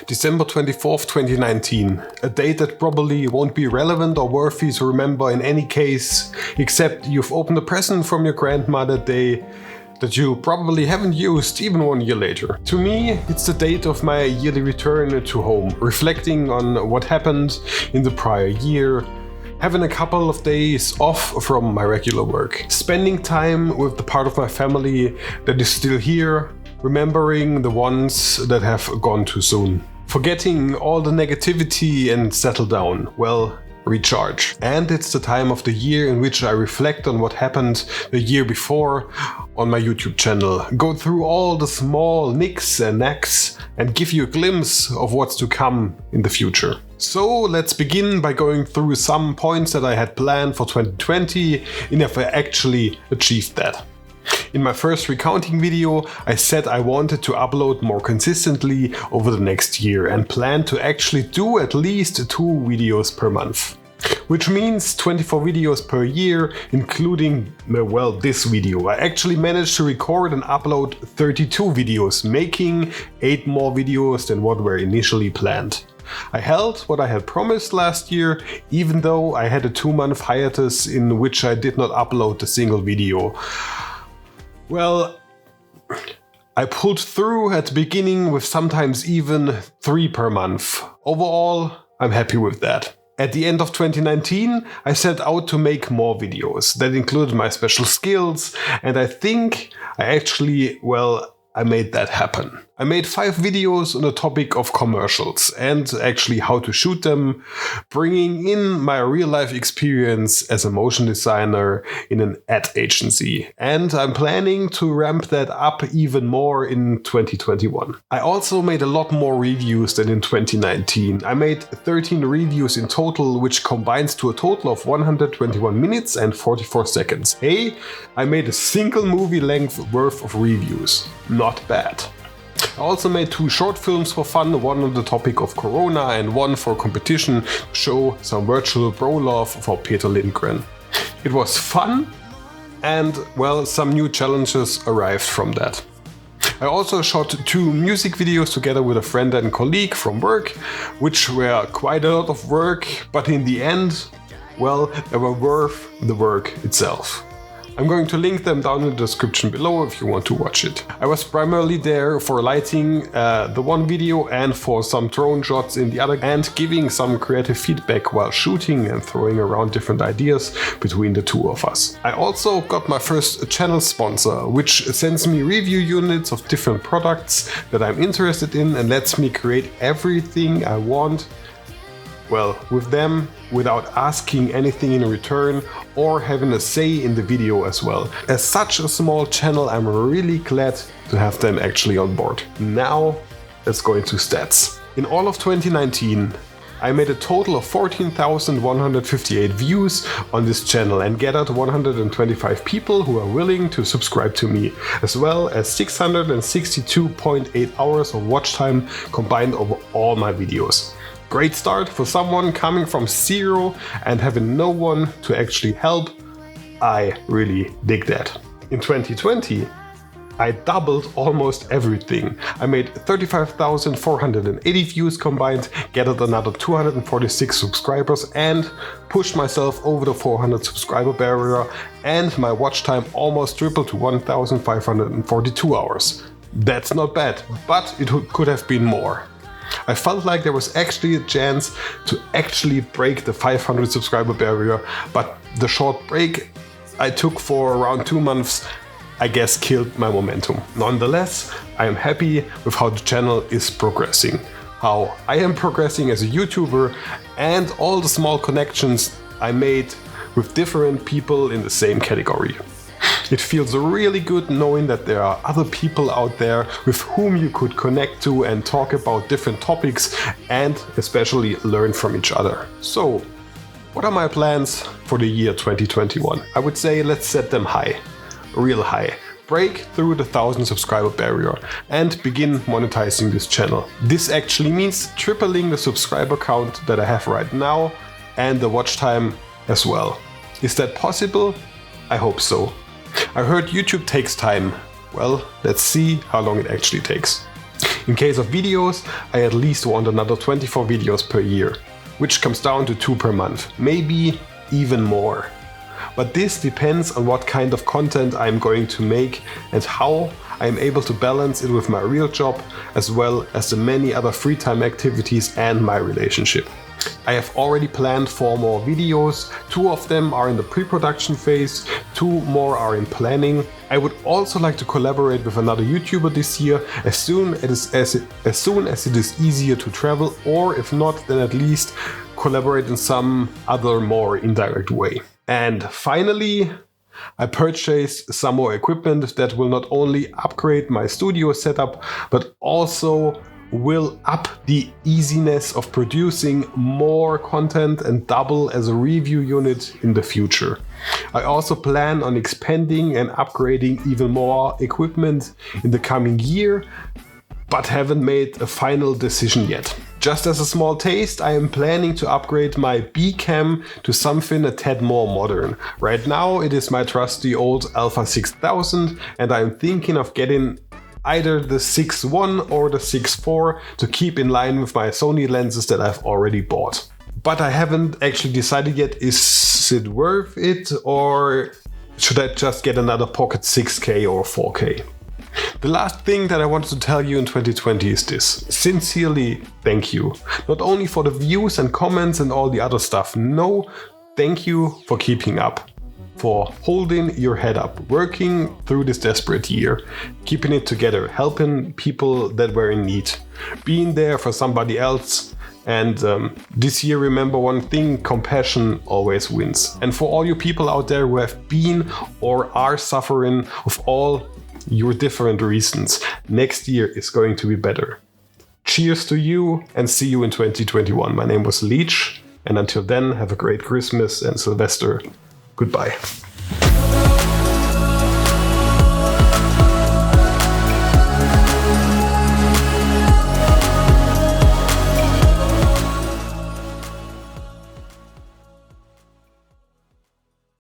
December 24th, 2019. A date that probably won't be relevant or worthy to remember in any case, except you've opened a present from your grandma that day that you probably haven't used even 1 year later. To me, it's the date of my yearly return to home, reflecting on what happened in the prior year, having a couple of days off from my regular work, spending time with the part of my family that is still here, remembering the ones that have gone too soon, forgetting all the negativity and settle down, well, recharge. And it's the time of the year in which I reflect on what happened the year before on my YouTube channel, go through all the small nicks and knacks and give you a glimpse of what's to come in the future. So let's begin by going through some points that I had planned for 2020 and if I actually achieved that. In my first recounting video, I said I wanted to upload more consistently over the next year and planned to actually do at least 2 videos per month. Which means 24 videos per year, including, well, this video. I actually managed to record and upload 32 videos, making 8 more videos than what were initially planned. I held what I had promised last year, even though I had a 2-month hiatus in which I did not upload a single video. Well, I pulled through at the beginning with sometimes even 3 per month. Overall, I'm happy with that. At the end of 2019, I set out to make more videos that included my special skills, and I think I actually, well, I made that happen. I made 5 videos on the topic of commercials and actually how to shoot them, bringing in my real-life experience as a motion designer in an ad agency. And I'm planning to ramp that up even more in 2021. I also made a lot more reviews than in 2019. I made 13 reviews in total, which combines to a total of 121 minutes and 44 seconds. Hey, I made a single movie length worth of reviews. Not bad. I also made 2 short films for fun, one on the topic of Corona and one for competition to show some virtual bro love for Peter Lindgren. It was fun and, well, some new challenges arrived from that. I also shot 2 music videos together with a friend and colleague from work, which were quite a lot of work, but in the end, well, they were worth the work itself. I'm going to link them down in the description below if you want to watch it. I was primarily there for lighting the one video and for some drone shots in the other, and giving some creative feedback while shooting and throwing around different ideas between the 2 of us. I also got my first channel sponsor, which sends me review units of different products that I'm interested in and lets me create everything I want, well, with them without asking anything in return or having a say in the video as well. As such a small channel, I'm really glad to have them actually on board. Now, let's go into stats. In all of 2019, I made a total of 14,158 views on this channel and gathered 125 people who are willing to subscribe to me, as well as 662.8 hours of watch time combined over all my videos. Great start for someone coming from 0 and having no one to actually help. I really dig that. In 2020, I doubled almost everything. I made 35,480 views combined, gathered another 246 subscribers and pushed myself over the 400 subscriber barrier, and my watch time almost tripled to 1,542 hours. That's not bad, but it could have been more. I felt like there was actually a chance to actually break the 500 subscriber barrier, but the short break I took for around 2 months, I guess, killed my momentum. Nonetheless, I am happy with how the channel is progressing, how I am progressing as a YouTuber, and all the small connections I made with different people in the same category. It feels really good knowing that there are other people out there with whom you could connect to and talk about different topics and especially learn from each other. So, what are my plans for the year 2021? I would say let's set them high, real high. Break through the 1,000 subscriber barrier and begin monetizing this channel. This actually means tripling the subscriber count that I have right now and the watch time as well. Is that possible? I hope so. I heard YouTube takes time. Well, let's see how long it actually takes. In case of videos, I at least want another 24 videos per year, which comes down to 2 per month, maybe even more. But this depends on what kind of content I'm going to make and how I'm able to balance it with my real job, as well as the many other free time activities and my relationship. I have already planned 4 more videos, 2 of them are in the pre-production phase, 2 more are in planning. I would also like to collaborate with another YouTuber this year as soon as it is easier to travel, or if not, then at least collaborate in some other more indirect way. And finally, I purchased some more equipment that will not only upgrade my studio setup, but also will up the easiness of producing more content and double as a review unit in the future. I also plan on expanding and upgrading even more equipment in the coming year, but haven't made a final decision yet. Just as a small taste, I am planning to upgrade my B-Cam to something a tad more modern. Right now it is my trusty old Alpha 6000, and I'm thinking of getting either the 6.1 or the 6.4 to keep in line with my Sony lenses that I've already bought. But I haven't actually decided yet, is it worth it, or should I just get another Pocket 6K or 4K? The last thing that I wanted to tell you in 2020 is this. Sincerely, thank you. Not only for the views and comments and all the other stuff. No, thank you for keeping up. For holding your head up, working through this desperate year, keeping it together, helping people that were in need, being there for somebody else. And this year, remember one thing, compassion always wins. And for all you people out there who have been or are suffering with all your different reasons, next year is going to be better. Cheers to you, and see you in 2021. My name was Leech, and until then, have a great Christmas and Sylvester. Goodbye.